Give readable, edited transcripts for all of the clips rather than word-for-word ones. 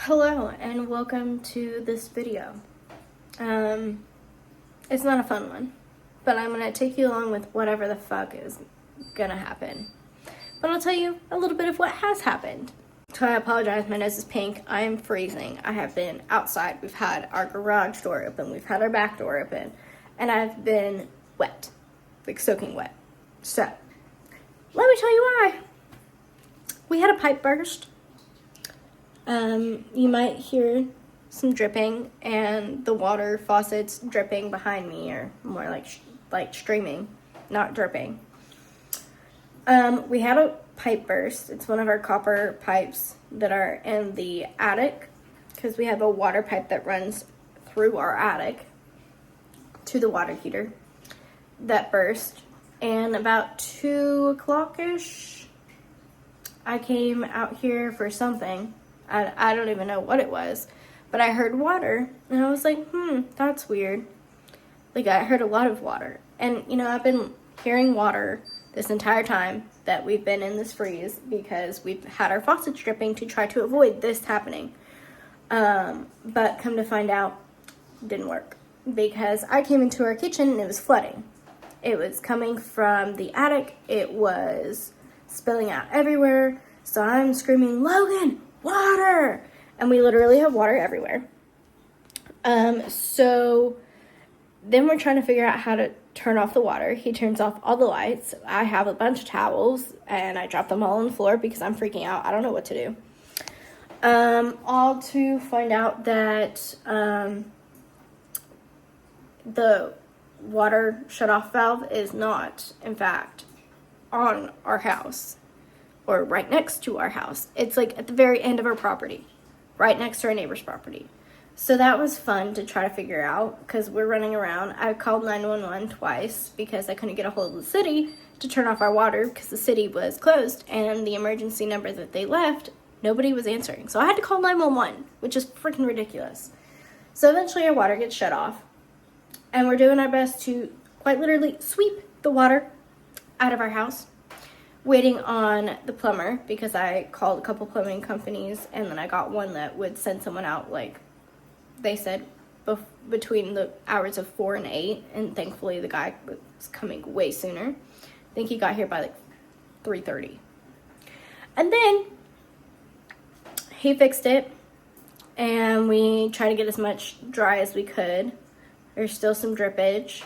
Hello and welcome to this video. It's not a fun one, but I'm gonna take you along with whatever the fuck is gonna happen. But I'll tell you a little bit of what has happened. So I apologize, my nose is pink. I am freezing. I have been outside. We've had our garage door open. We've had our back door open. And I've been wet, like soaking wet. So, let me tell you why. We had a pipe burst. You might hear some dripping and the water faucets dripping behind me, or more like streaming, not dripping. We had a pipe burst. It's one of our copper pipes that are in the attic, because we have a water pipe that runs through our attic to the water heater that burst. And about 2 o'clock-ish, I came out here for something. I don't even know what it was, but I heard water, and I was like, that's weird. Like, I heard a lot of water. And, I've been hearing water this entire time that we've been in this freeze, because we've had our faucets dripping to try to avoid this happening. But come to find out, it didn't work, because I came into our kitchen and it was flooding. It was coming from the attic. It was spilling out everywhere. So I'm screaming, Logan, water! And we literally have water everywhere. So then we're trying to figure out how to turn off the water. He turns off all the lights. I have a bunch of towels, and I drop them all on the floor because I'm freaking out. I don't know what to do. All to find out that the water shut-off valve is not, in fact, on our house, or right next to our house. It's like at the very end of our property, right next to our neighbor's property. So that was fun to try to figure out, because we're running around. I called 911 twice because I couldn't get a hold of the city to turn off our water because the city was closed, and the emergency number that they left, nobody was answering. So I had to call 911, which is freaking ridiculous. So eventually our water gets shut off, and we're doing our best to quite literally sweep the water out of our house, waiting on the plumber, because I called a couple plumbing companies, and then I got one that would send someone out, like they said, between the hours of 4 and 8, and thankfully the guy was coming way sooner. I think he got here by like 3:30. And then he fixed it, and we tried to get as much dry as we could. There's still some drippage,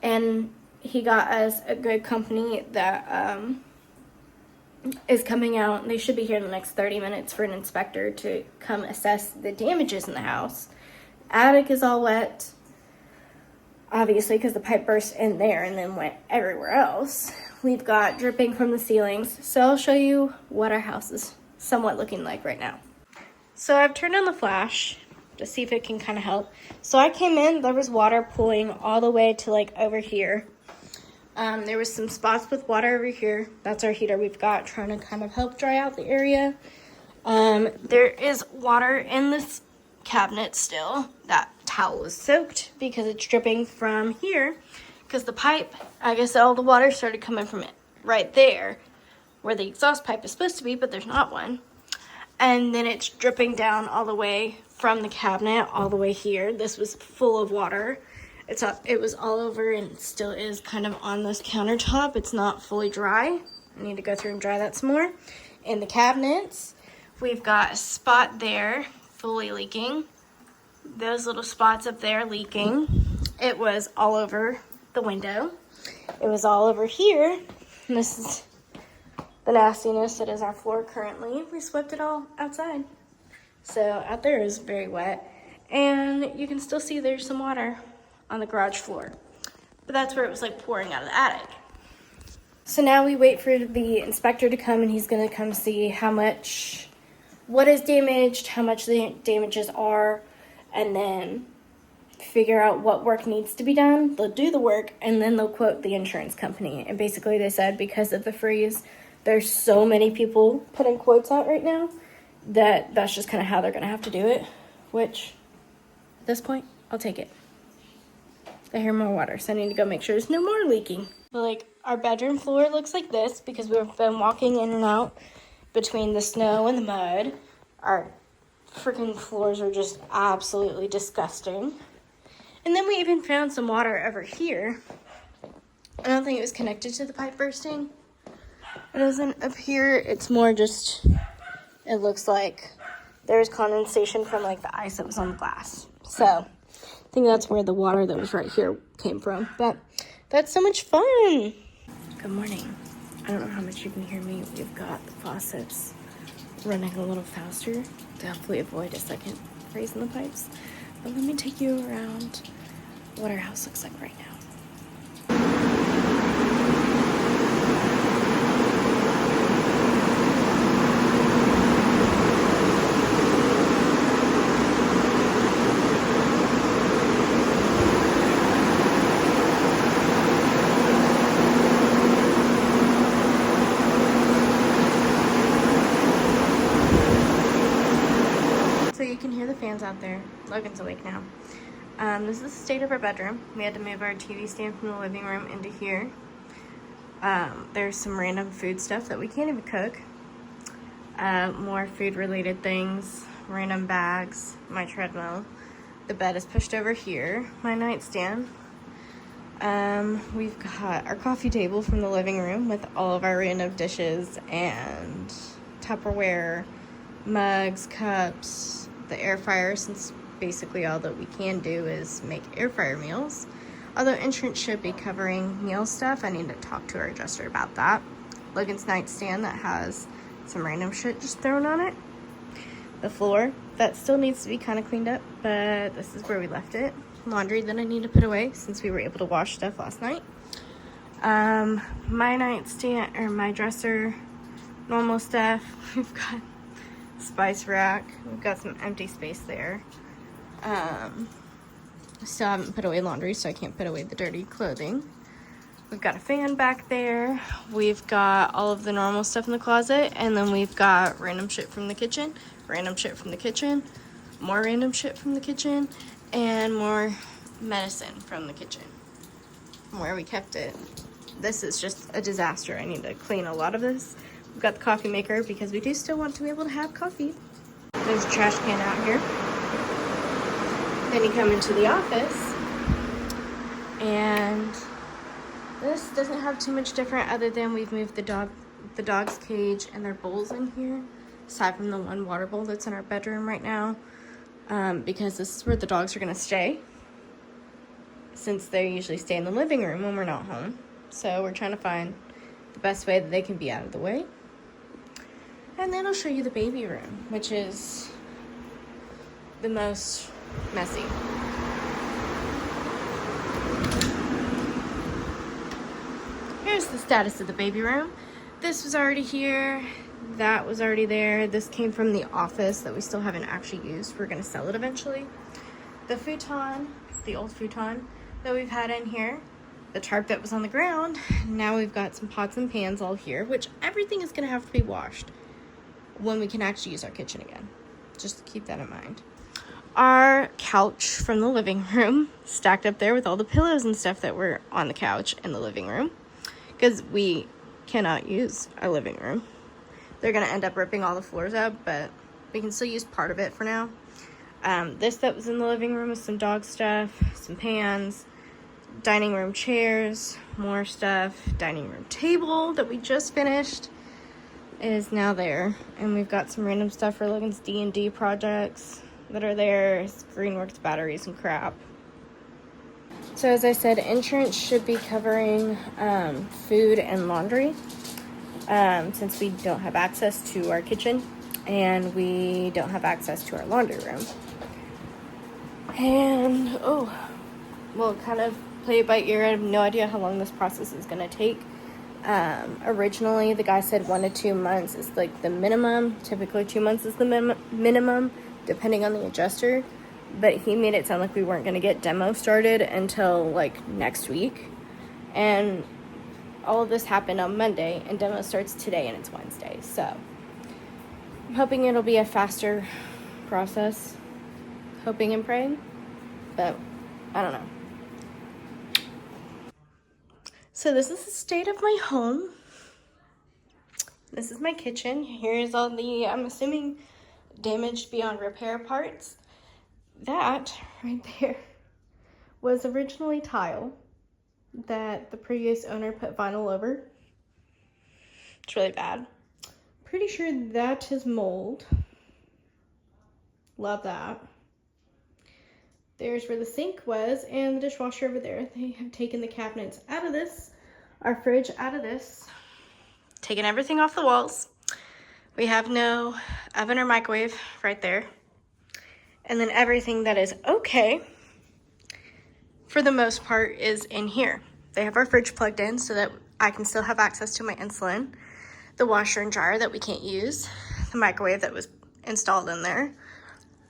and he got us a good company that is coming out. They should be here in the next 30 minutes for an inspector to come assess the damages in the house. Attic is all wet, obviously, because the pipe burst in there and then went everywhere else. We've got dripping from the ceilings. So I'll show you what our house is somewhat looking like right now. So I've turned on the flash to see if it can kind of help. So I came in, there was water pooling all the way to like over here. There was some spots with water over here. That's our heater we've got, trying to kind of help dry out the area. There is water in this cabinet still. That towel is soaked because it's dripping from here, because the pipe, I guess all the water started coming from it right there where the exhaust pipe is supposed to be, but there's not one. And then it's dripping down all the way from the cabinet all the way here. This was full of water. It was all over, and it still is kind of on this countertop. It's not fully dry. I need to go through and dry that some more. In the cabinets, we've got a spot there fully leaking. Those little spots up there leaking. It was all over the window. It was all over here. And this is the nastiness that is our floor currently. We swept it all outside. So out there is very wet. And you can still see there's some water on the garage floor, but that's where it was like pouring out of the attic. So now we wait for the inspector to come, and he's gonna come see what is damaged, how much the damages are, and then figure out what work needs to be done. They'll do the work, and then they'll quote the insurance company. And basically they said, because of the freeze, there's so many people putting quotes out right now that's just kind of how they're gonna have to do it, which at this point, I'll take it. I hear more water, so I need to go make sure there's no more leaking. But like, our bedroom floor looks like this because we've been walking in and out between the snow and the mud. Our freaking floors are just absolutely disgusting. And then we even found some water over here. I don't think it was connected to the pipe bursting. It isn't up here. It's more just, it looks like there's condensation from like the ice that was on the glass. So I think that's where the water that was right here came from. But that's so much fun. Good morning. I don't know how much you can hear me. We've got the faucets running a little faster to hopefully avoid a second freeze in the pipes. But let me take you around what our house looks like right now. So you can hear the fans out there. Logan's awake now. This is the state of our bedroom. We had to move our TV stand from the living room into here. There's some random food stuff that we can't even cook. More food related things, random bags, my treadmill. The bed is pushed over here, my nightstand. We've got our coffee table from the living room with all of our random dishes and Tupperware, mugs, cups, the air fryer, since basically all that we can do is make air fryer meals. Although insurance should be covering meal stuff, I need to talk to our adjuster about that. Logan's nightstand that has some random shit just thrown on it. The floor, that still needs to be kind of cleaned up, but this is where we left it. Laundry that I need to put away since we were able to wash stuff last night. My nightstand, or my dresser, normal stuff. We've got spice rack. We've got some empty space there. Still haven't put away laundry, so I can't put away the dirty clothing. We've got a fan back there. We've got all of the normal stuff in the closet, and then we've got random shit from the kitchen, random shit from the kitchen, more random shit from the kitchen, and more medicine from the kitchen from where we kept it. This is just a disaster. I need to clean a lot of this. We've got the coffee maker because we do still want to be able to have coffee. There's a trash can out here. Then you come into the office, and this doesn't have too much different other than we've moved the dog's cage and their bowls in here, aside from the one water bowl that's in our bedroom right now, because this is where the dogs are gonna stay, since they usually stay in the living room when we're not home. So we're trying to find the best way that they can be out of the way. And then I'll show you the baby room, which is the most messy. Here's the status of the baby room. This was already here. That was already there. This came from the office that we still haven't actually used. We're going to sell it eventually. The futon, the old futon that we've had in here. The tarp that was on the ground. Now we've got some pots and pans all here, which everything is going to have to be washed when we can actually use our kitchen again. Just keep that in mind. Our couch from the living room stacked up there with all the pillows and stuff that were on the couch in the living room, because we cannot use our living room. They're going to end up ripping all the floors up, but we can still use part of it for now. This that was in the living room is some dog stuff, some pans, dining room chairs, more stuff. Dining room table that we just finished is now there. And we've got some random stuff for Logan's D&D projects that are there. Greenworks batteries and crap. So as I said, insurance should be covering food and laundry, since we don't have access to our kitchen and we don't have access to our laundry room. And we'll kind of play it by ear. I have no idea how long this process is going to take. Originally the guy said 1 to 2 months is like the minimum. Typically 2 months is the minimum depending on the adjuster, but he made it sound like we weren't going to get demo started until like next week. And all of this happened on Monday and demo starts today and it's Wednesday. So I'm hoping it'll be a faster process, hoping and praying, but I don't know. So this is the state of my home. This is my kitchen. Here's all the, I'm assuming, damaged beyond repair parts. That right there was originally tile that the previous owner put vinyl over. It's really bad. Pretty sure that is mold. Love that. There's where the sink was and the dishwasher over there. They have taken the cabinets out of this, our fridge out of this, taken everything off the walls. We have no oven or microwave right there. And then everything that is okay, for the most part, is in here. They have our fridge plugged in so that I can still have access to my insulin, the washer and dryer that we can't use, the microwave that was installed in there,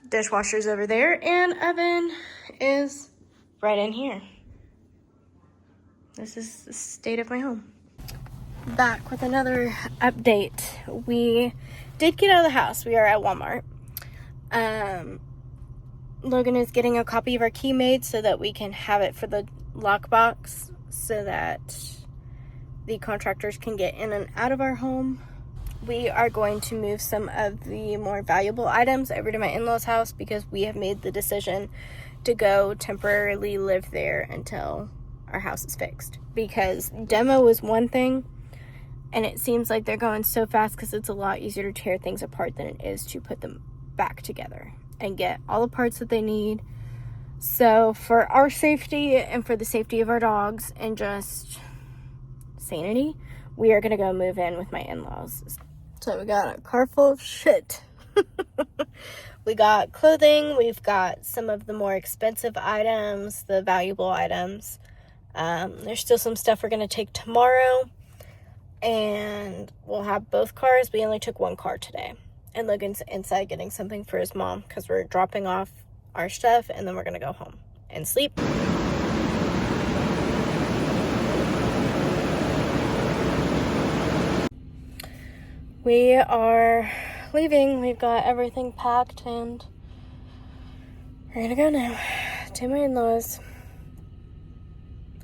dishwasher's over there, and oven is right in here. This is the state of my home. Back with another update. We did get out of the house. We are at Walmart. Logan is getting a copy of our key made so that we can have it for the lockbox so that the contractors can get in and out of our home. We are going to move some of the more valuable items over to my in-laws' house because we have made the decision to go temporarily live there until our house is fixed. Because demo is one thing, and it seems like they're going so fast because it's a lot easier to tear things apart than it is to put them back together and get all the parts that they need. So for our safety and for the safety of our dogs and just sanity, we are going to go move in with my in-laws. So we got a car full of shit. We got clothing. We've got some of the more expensive items, the valuable items. There's still some stuff we're going to take tomorrow. And we'll have both cars. We only took one car today. And Logan's inside getting something for his mom because we're dropping off our stuff and then we're going to go home and sleep. We are leaving. We've got everything packed and we're gonna go now to my in-laws.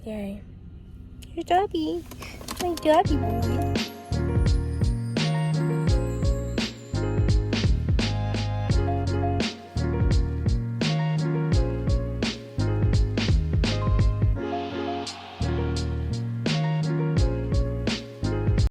Yay. Here's Dobby. My Dobby boy.